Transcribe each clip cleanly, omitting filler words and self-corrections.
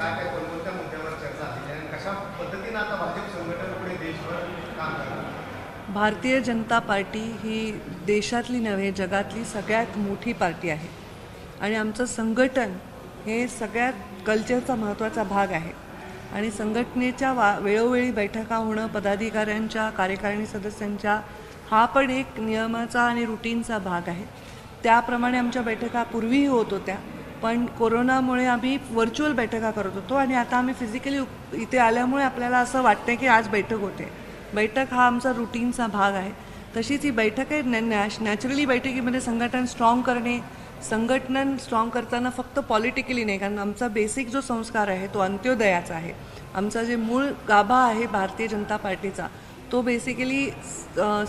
काय काय कोणत्या मुद्द्यावर चर्चा झाली आणि कशा पद्धतीने आता भाजप संघटन पुढे देशभर काम करणार? भारतीय जनता पार्टी ही देशातली नव्हे जगातली सगळ्यात मोठी पार्टी आहे आणि आमचं संघटन हे सगळ्यात कल्चरचा महत्त्वाचा भाग आहे आणि संघटनेच्या वेळोवेळी बैठका होणं पदाधिकाऱ्यांच्या कार्यकारिणी सदस्यांच्या हा पण एक नियमाचा आणि रुटीनचा भाग आहे. त्याप्रमाणे आमच्या बैठका पूर्वीही होत होत्या, पण कोरोनामुळे आम्ही व्हर्च्युअल बैठका करत होतो आणि आता आम्ही फिजिकली इथे आल्यामुळे आपल्याला असं वाटतं की आज बैठक होते. बैठक हा आमचा रुटीनचा भाग आहे. तशीच ही बैठक आहे. नॅचरली बैठकीमध्ये संघटन स्ट्रॉंग करणे, संघटन स्ट्रॉंग करताना फक्त पॉलिटिकली नाही, कारण आमचा बेसिक जो संस्कार आहे तो अंत्योदयाचा आहे. आमचा जे मूळ गाभा आहे भारतीय जनता पार्टीचा तो बेसिकली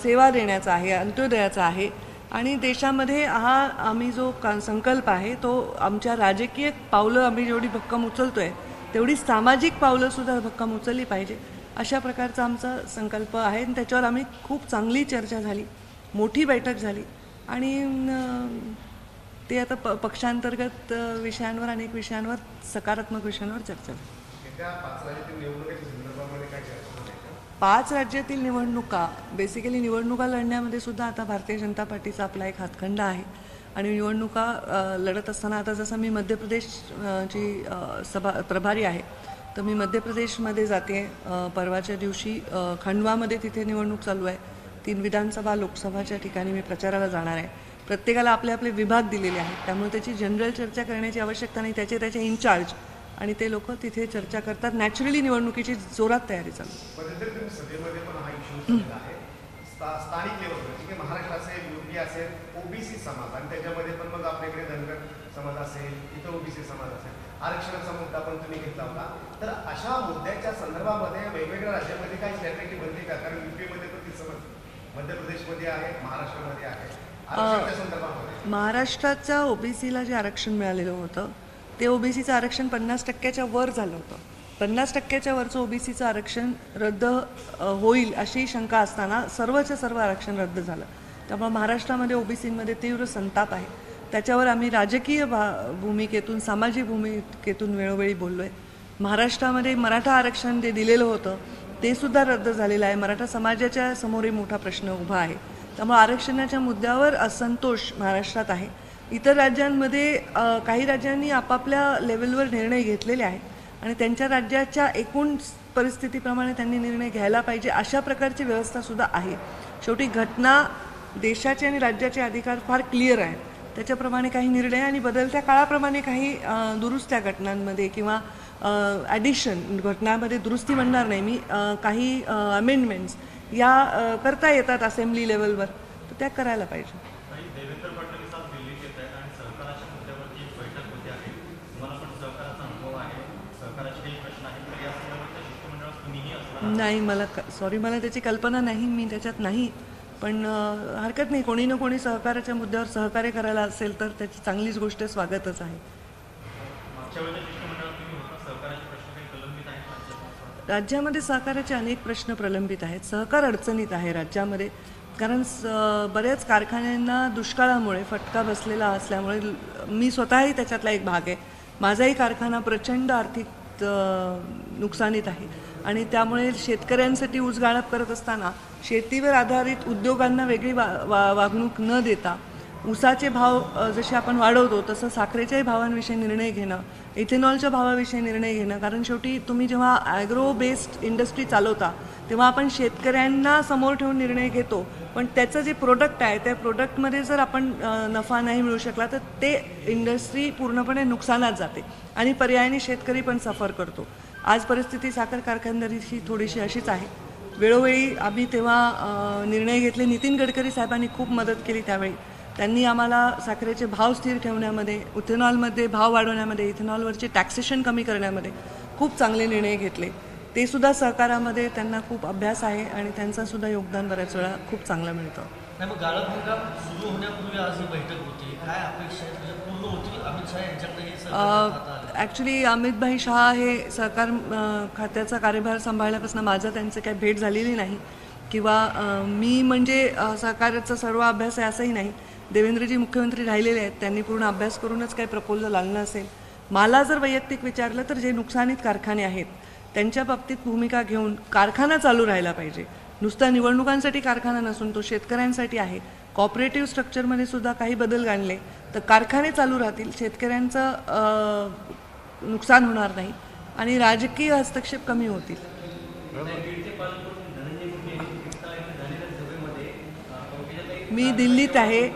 सेवा देण्याचा आहे, अंत्योदयाचा आहे आणि देशामध्ये हा आम्ही जो संकल्प आहे तो आमच्या राजकीय पावलं आम्ही जेवढी भक्कम उचलतोय तेवढी सामाजिक पावलंसुद्धा भक्कम उचलली पाहिजे अशा प्रकारचा आमचा संकल्प आहे आणि त्याच्यावर आम्ही खूप चांगली चर्चा झाली, मोठी बैठक झाली आणि ते आता पक्षांतर्गत विषयांवर अनेक विषयांवर सकारात्मक विषयांवर चर्चा झाली. 5 राज्यातील निवडणुका बेसिकली निवडणुका लढण्यामध्ये सुद्धा आता भारतीय जनता पार्टीचा आपला एक हातखंडा आहे आणि निवडणुका लढत असताना आता जसं मी मध्य प्रदेशची प्रभारी आहे तर मी मध्य प्रदेशमध्ये जाते. परवाच्या दिवशी खंडवामध्ये तिथे निवडणूक चालू आहे. 3 विधानसभा लोकसभाच्या ठिकाणी मी प्रचाराला जाणार आहे. प्रत्येकाला आपले आपले विभाग दिलेले आहेत, त्यामुळे त्याची जनरल चर्चा करण्याची आवश्यकता नाही. त्याचे इन्चार्ज आणि ते लोक तिथे चर्चा करतात. नॅचरली निवडणुकीची जोरात तयारी चालू. सभेमध्ये पण हा इश्यू आहे स्थानिक लेवलवर, महाराष्ट्र असेल, यूपी असेल, ओबीसी समाज आणि त्याच्यामध्ये पण मग आपल्याकडे धनगर समाज असेल, इथं ओबीसी समाज असेल, आरक्षणाचा मुद्दा पण तुम्ही घेतला होता. तर अशा मुद्द्याच्या संदर्भामध्ये वेगवेगळ्या राज्यामध्ये काही स्ट्रॅटेजी बनते का? कारण यूपीमध्ये पण ती समज, मध्य प्रदेशमध्ये आहे, महाराष्ट्रामध्ये आहे. महाराष्ट्राच्या ओबीसीला जे आरक्षण मिळालेलं होतं ते ओबीसीचं आरक्षण 50% वर झालं होतं. 50% वरचं ओबीसीचं आरक्षण रद्द होईल अशी शंका असताना सर्वच्या सर्व आरक्षण रद्द झालं. त्यामुळे महाराष्ट्रामध्ये ओबीसीमध्ये तीव्र संताप आहे. त्याच्यावर आम्ही राजकीय भूमिकेतून सामाजिक भूमिकेतून वेळोवेळी बोललो आहे. महाराष्ट्रामध्ये मराठा आरक्षण जे दिलेलं होतं ते सुद्धा रद्द झालेलं आहे. मराठा समाजाच्या समोरही मोठा प्रश्न उभा आहे. त्यामुळे आरक्षणाच्या मुद्द्यावर असंतोष महाराष्ट्रात आहे. इतर राज्यांमध्ये काही राज्यांनी आपापल्या लेवलवर निर्णय घेतलेले आहेत आणि त्यांच्या राज्याच्या एकूण परिस्थितीप्रमाणे त्यांनी निर्णय घ्यायला पाहिजे अशा प्रकारची व्यवस्थासुद्धा आहे. शेवटी घटना देशाचे आणि राज्याचे अधिकार फार क्लिअर आहेत. त्याच्याप्रमाणे काही निर्णय आणि बदलत्या काळाप्रमाणे काही दुरुस्त्या घटनांमध्ये किंवा ॲडिशन घटनांमध्ये दुरुस्ती म्हणणार नाही मी, काही अमेंडमेंट्स या करता येतात असेंब्ली लेवलवर, तर त्या करायला पाहिजे. देवेंद्र फडणवीस आज दिल्लीत येत आहेत आणि सहकाराच्या मुद्द्यावरती एक बैठक होते आहे. तुम्हाला पण सहकाराचा अनुभव आहे, सहकाराचे काही प्रश्न आहेत, तर या संदर्भात शिष्टमंडळात तुम्हीही असणार? नाही, मला त्याची कल्पना नाही, मी त्याच्यात नाही, पण हरकत नाही. कोणी ना कोणी सहकाराच्या मुद्द्यावर सहकार्य करायला असेल तर त्याची चांगलीच गोष्ट, स्वागतच आहे. मागच्या वेळेच्या शिष्टमंडळात तुम्ही होता, सहकाराचे प्रश्न काही प्रलंबित आहेत? राज्यामध्ये सहकाराचे अनेक प्रश्न प्रलंबित आहेत. सहकार अडचणीत आहे राज्यामध्ये, कारण बऱ्याच कारखान्यांना दुष्काळामुळे फटका बसलेला असल्यामुळे मी स्वतःही त्याच्यातला एक भाग आहे. माझाही कारखाना प्रचंड आर्थिक नुकसानीत आहे आणि त्यामुळे शेतकऱ्यांसाठी ऊसगाळप करत असताना शेतीवर आधारित उद्योगांना वेगळी वागणूक न देता ऊसाचे भाव जसे आपण वाढवतो तसं साखरेच्याही भावांविषयी निर्णय घेणं, इथेनॉलच्या भावाविषयी निर्णय घेणं. कारण शेवटी तुम्ही जेव्हा ॲग्रो बेस्ड इंडस्ट्री चालवता तेव्हा आपण शेतकऱ्यांना समोर ठेवून निर्णय घेतो, पण त्याचं जे प्रोडक्ट आहे त्या प्रोडक्टमध्ये जर आपण नफा नाही मिळू शकला तर ते इंडस्ट्री पूर्णपणे नुकसानात जाते आणि पर्यायाने शेतकरी पण सफर करतो. आज परिस्थिती साखर कारखानदारीची थोडीशी अशीच आहे. वेळोवेळी आम्ही तेव्हा निर्णय घेतले. नितीन गडकरी साहेबांनी खूप मदत केली त्यावेळी. त्यांनी आम्हाला साखरेचे भाव स्थिर ठेवण्यामध्ये, इथेनॉलमध्ये भाव वाढवण्यामध्ये, इथेनॉलवरचे टॅक्सेशन कमी करण्यामध्ये खूप चांगले निर्णय घेतले. ते सुद्धा सहकारामध्ये त्यांना खूप अभ्यास आहे आणि त्यांचं सुद्धा योगदान बऱ्याच वेळा खूप चांगलं मिळतं. नाही, मग गाळप हंगाम सुरू होण्यापूर्वी आज ही बैठक होती, काय अपेक्षा पूर्ण होती? अमित शहा यांच्याकडे ॲक्च्युली अमितभाई शहा हे सहकार खात्याचा कार्यभार सांभाळल्यापासून माझं त्यांचं काही भेट झालेली नाही किंवा मी म्हणजे सहकार्याचा सर्व अभ्यास आहे असंही नाही. देवेंद्रजी मुख्यमंत्री राहिलेले आहेत, त्यांनी पूर्ण अभ्यास करूनच काही प्रपोजल आणलं असेल. मला जर वैयक्तिक विचारलं तर जे नुकसानीत कारखाने आहेत त्यांच्या बाबतीत भूमिका घेऊन कारखाना चालू राहायला पाहिजे. नुसता निवडणुकांसाठी कारखाना नसून तो शेतकऱ्यांसाठी आहे. कॉपरेटिव्ह स्ट्रक्चरमध्ये सुद्धा काही बदल आणले तर कारखाने चालू राहतील, शेतकऱ्यांचं नुकसान होणार नाही आणि राजकीय हस्तक्षेप कमी होतील. मी दिल्लीत आहे,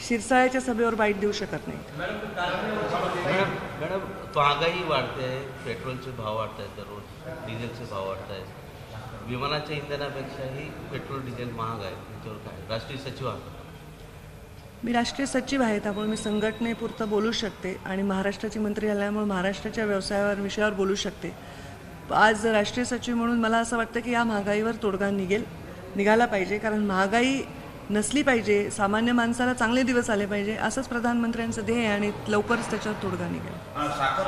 शिरसाळ्याच्या सभेवर बाईट देऊ शकत नाही. मॅडम महागाई वाढते आहे, पेट्रोलचे भाव वाढत आहेत, दररोज डिझेलचे भाव वाढत आहेत, विमानाच्या इंधनापेक्षाही पेट्रोल डिझेल महाग आहे. त्याच्यावर काय राष्ट्रीय सचिव आहात? मी राष्ट्रीय सचिव आहे, त्यामुळे मी संघटनेपुरतं बोलू शकते आणि महाराष्ट्राची मंत्री आल्यामुळे महाराष्ट्राच्या व्यवसायावर विषयावर बोलू शकते. आज राष्ट्रीय सचिव म्हणून मला असं वाटतं की या महागाईवर तोडगा निघाला पाहिजे, कारण महागाई नसली पाहिजे, सामान्य माणसाला चांगले दिवस आले पाहिजे, असंच प्रधानमंत्र्यांचं ध्येय आहे आणि लवकरच त्याच्यावर तोडगा निघेल. साखर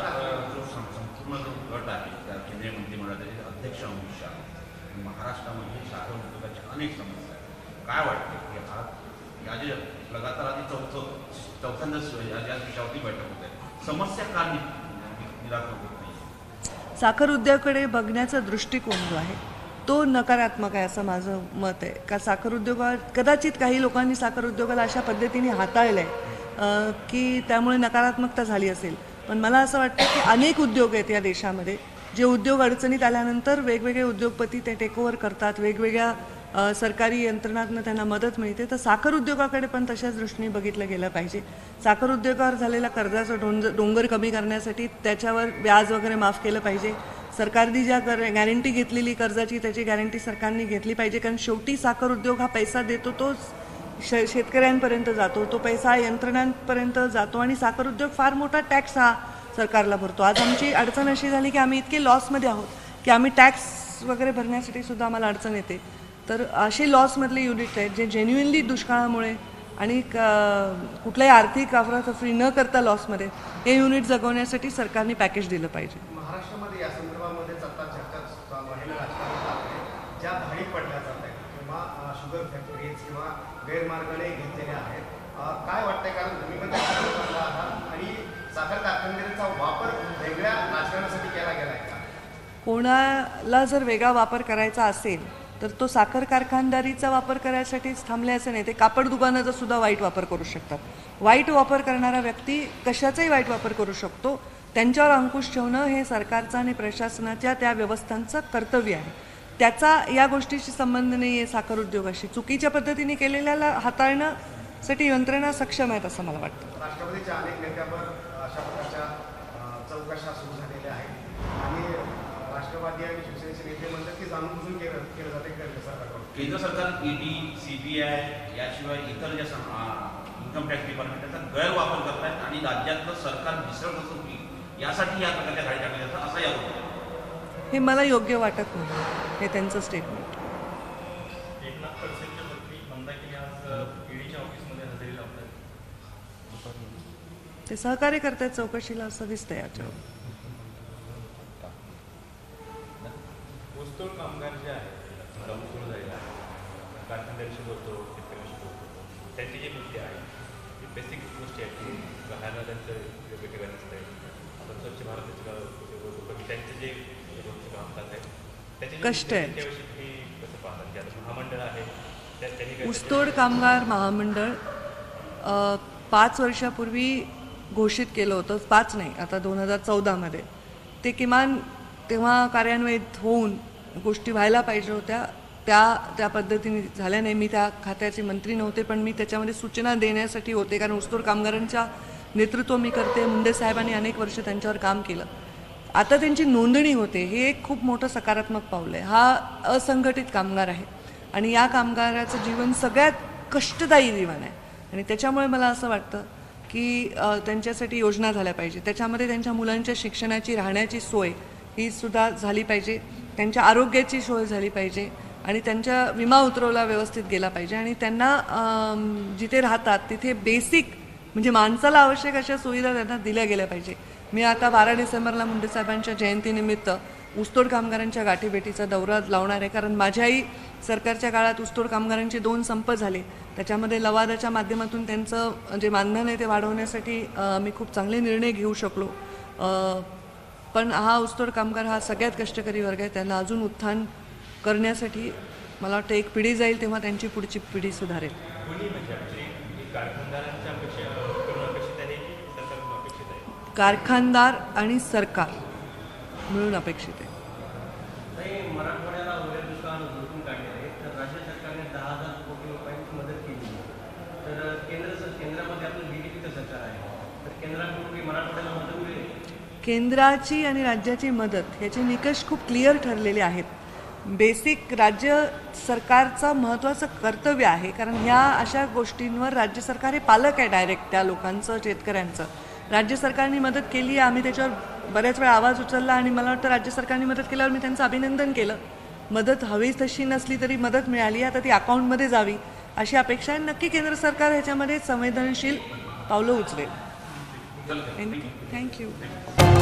जो संपूर्ण जो गट आहे त्या केंद्रीय मंत्रिमंडळाचे अध्यक्ष अमित शहा, महाराष्ट्रामध्ये साखर उद्योगाच्या अनेक समस्या आहेत. काय वाटतं की हा या जे लगातार आधी चौथ्यांदा या विषयावरती बैठक होत आहे, समस्या का निराकरण होत नाही? साखर उद्योगाकडे बघण्याचा दृष्टिकोन जो आहे तो नकारात्मक आहे असं माझं मत आहे. का साखर उद्योगात कदाचित काही लोकांनी साखर उद्योगाला अशा पद्धतीने हाताळलं आहे की त्यामुळे नकारात्मकता झाली असेल, पण मला असं वाटतं की अनेक उद्योग आहेत या देशामध्ये जे उद्योग अडचणीत आल्यानंतर वेगवेगळे उद्योगपती ते टेकओव्हर करतात, वेगवेगळ्या सरकारी यंत्रणांना त्यांना मदत मिळते. तर साखर उद्योगाकडे पण तशाच दृष्टीने बघितलं गेलं पाहिजे. साखर उद्योगावर झालेला कर्जाचा डोंगर कमी करण्यासाठी त्याच्यावर व्याज वगैरे माफ केलं पाहिजे. सरकारने ज्या गॅरंटी घेतलेली कर्जाची त्याची गॅरंटी सरकारने घेतली पाहिजे, कारण शेवटी साखर उद्योग हा पैसा देतो तो शेतकऱ्यांपर्यंत जातो, तो पैसा यंत्रणांपर्यंत जातो आणि साखर उद्योग फार मोठा टॅक्स हा सरकारला भरतो. आज आमची अडचण अशी झाली की आम्ही इतके लॉसमध्ये आहोत की आम्ही टॅक्स वगैरे भरण्यासाठी सुद्धा आम्हाला अडचण येते. तर असे लॉसमधले युनिट आहेत जे जेन्युइनली दुष्काळामुळे आणि कुठल्याही आर्थिक अफरातफरी न करता लॉसमध्ये हे युनिट जगवण्यासाठी सरकारने पॅकेज दिलं पाहिजे. महाराष्ट्रामध्ये या संदर्भामध्ये आता चर्चा चालू आहे, राजकारणात ज्या धाडी पडल्या जात आहेत किंवा शुगर फॅक्टरीज किंवा गैरमार्गाने घेतलेल्या आहेत, काय वाटतंय? कारण तुम्ही पण त्या आहात आणि साखर कारखानदारीचा वापर वेगळ्या राजकारणासाठी केला गेला आहे का? कोणाला जर वेगळा वापर करायचा असेल तर तो साखर कारखानदारीचा वापर करायसाठीच थांबले असं नाही, ते कापड दुकानाचा सुद्धा वाईट वापर करू शकतात. वाईट वापर करणारा व्यक्ती कशाचाही वाईट वापर करू शकतो. त्यांच्यावर अंकुश ठेवणं हे सरकारचं आणि प्रशासनाच्या त्या व्यवस्थांचं कर्तव्य आहे. त्याचा या गोष्टीशी संबंध नाही आहे साखर उद्योगाशी. चुकीच्या पद्धतीने केलेल्याला हाताळण्यासाठी यंत्रणा सक्षम आहेत असं मला वाटतं. राष्ट्रवादीच्या अनेक नेत्यांवर अशा प्रकारच्या चौकशा सुरू झालेल्या आहेत आणि राष्ट्रवादी आणि शिवसेनेचे नेते म्हणतात की जाणून बुजून केलं जाते केंद्र सरकार ईडी, सीबीआय याशिवाय इतर ज्या इन्कम टॅक्स डिपार्टमेंट त्याचा गैरवापर करत आहेत आणि राज्यातलं सरकार मिसळत असं की यासाठी या प्रकारच्या गाडी टाकल्या जातात असं यावर हे मला योग्य वाटत नाही, हे त्यांचं स्टेटमेंट. एकनाथ खडसेंच्या पत्नी मंदाकिनी आज ईडीच्या ऑफिसमध्ये हजेरी लावतात. ते सहकार्य करतायत चौकशीला असं दिसतंय याच्यावर. ऊसतोड कामगार जे आहेत काम सुरू झालेलं आहे, कारखानदारीशी बोलतो, शेतकऱ्यांशी बोलतो, त्यांची जी मुद्दे आहेत ती बेसिक गोष्टी आहेत की राहायला त्यांचं योग्य ठिकाणी असतं. आपण स्वच्छ भारताचे बोलतो, पण त्यांचे जे रोजचे कामकाज आहेत त्याचे कष्ट आहेत. त्याविषयी तुम्ही कसं पाहतात की आता महामंडळ आहे त्यांनी ऊसतोड कामगार महामंडळ 5 वर्षापूर्वी घोषित केलं होतं. 5 नाही, आता 2014मध्ये ते किमान तेव्हा कार्यान्वित होऊन गोष्टी व्हायला पाहिजे होत्या. त्या पद्धतीने झाल्या नाही. मी त्या खात्याचे मंत्री नव्हते, पण मी त्याच्यामध्ये सूचना देण्यासाठी होते, कारण ऊसतोड कामगारांच्या नेतृत्व मी करते. मुंडे साहेबांनी अनेक वर्ष त्यांच्यावर काम केलं. आता त्यांची नोंदणी होते, हे एक खूप मोठं सकारात्मक पाऊल आहे. हा असंघटित कामगार आहे आणि या कामगाराचं जीवन सगळ्यात कष्टदायी जीवन आहे आणि त्याच्यामुळे मला असं वाटतं की त्यांच्यासाठी योजना झाल्या पाहिजे. त्याच्यामध्ये त्यांच्या मुलांच्या शिक्षणाची, राहण्याची सोय ही सुद्धा झाली पाहिजे, त्यांच्या आरोग्याची सोय झाली पाहिजे आणि त्यांच्या विमा उतरवला व्यवस्थित गेला पाहिजे आणि त्यांना जिथे राहतात तिथे बेसिक म्हणजे माणसाला आवश्यक अशा सुविधा त्यांना दिल्या गेल्या पाहिजे. मी आता 12 डिसेंबरला मुंडे साहेबांच्या जयंतीनिमित्त ऊसतोड कामगारांच्या गाठीभेटीचा दौरा लावणार आहे, कारण माझ्याही सरकारच्या काळात ऊसतोड कामगारांचे 2 संप झाले. त्याच्यामध्ये लवादाच्या माध्यमातून त्यांचं जे मानधन आहे ते वाढवण्यासाठी मी खूप चांगले निर्णय घेऊ शकलो. पण हा ऊसतोड कामगार हा सगळ्यात कष्टकरी वर्ग आहे. त्याला अजून उत्थान करण्यासाठी मला वाटतं एक पिढी जाईल तेव्हा त्यांची पुढची पिढी सुधारेल. कोणी म्हणजे आपली कारखानदारांच्या कडून अपेक्षित आहे की सरकारकडून अपेक्षित आहे? कारखानदार आणि सरकार मिळून अपेक्षित आहे. मराठवाड्याला वगैरे दुष्काळ झोपून काढले आहे, तर राज्य सरकारने 10,000 कोटी रुपयांची मदत केली. तर केंद्रामध्ये आपलं बीजेपीचं सरकार आहे, तर केंद्राकडून मराठवाड्याला मदत मिळेल? केंद्राची आणि राज्याची मदत याचे निकष खूप क्लिअर ठरलेले आहेत. बेसिक राज्य सरकारचं महत्त्वाचं कर्तव्य आहे, कारण ह्या अशा गोष्टींवर राज्य सरकार हे पालक आहे डायरेक्ट त्या लोकांचं, शेतकऱ्यांचं. राज्य सरकारने मदत केली, आम्ही त्याच्यावर बऱ्याच वेळा आवाज उचलला आणि मला वाटतं राज्य सरकारने मदत केल्यावर मी त्यांचं अभिनंदन केलं. मदत हवी तशी नसली तरी मदत मिळाली, आता ती अकाउंटमध्ये जावी अशी अपेक्षा आहे. नक्की केंद्र सरकार ह्याच्यामध्ये संवेदनशील पावलं उचलेल. थँक्यू.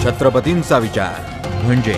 छत्रपतींचा विचार म्हणजे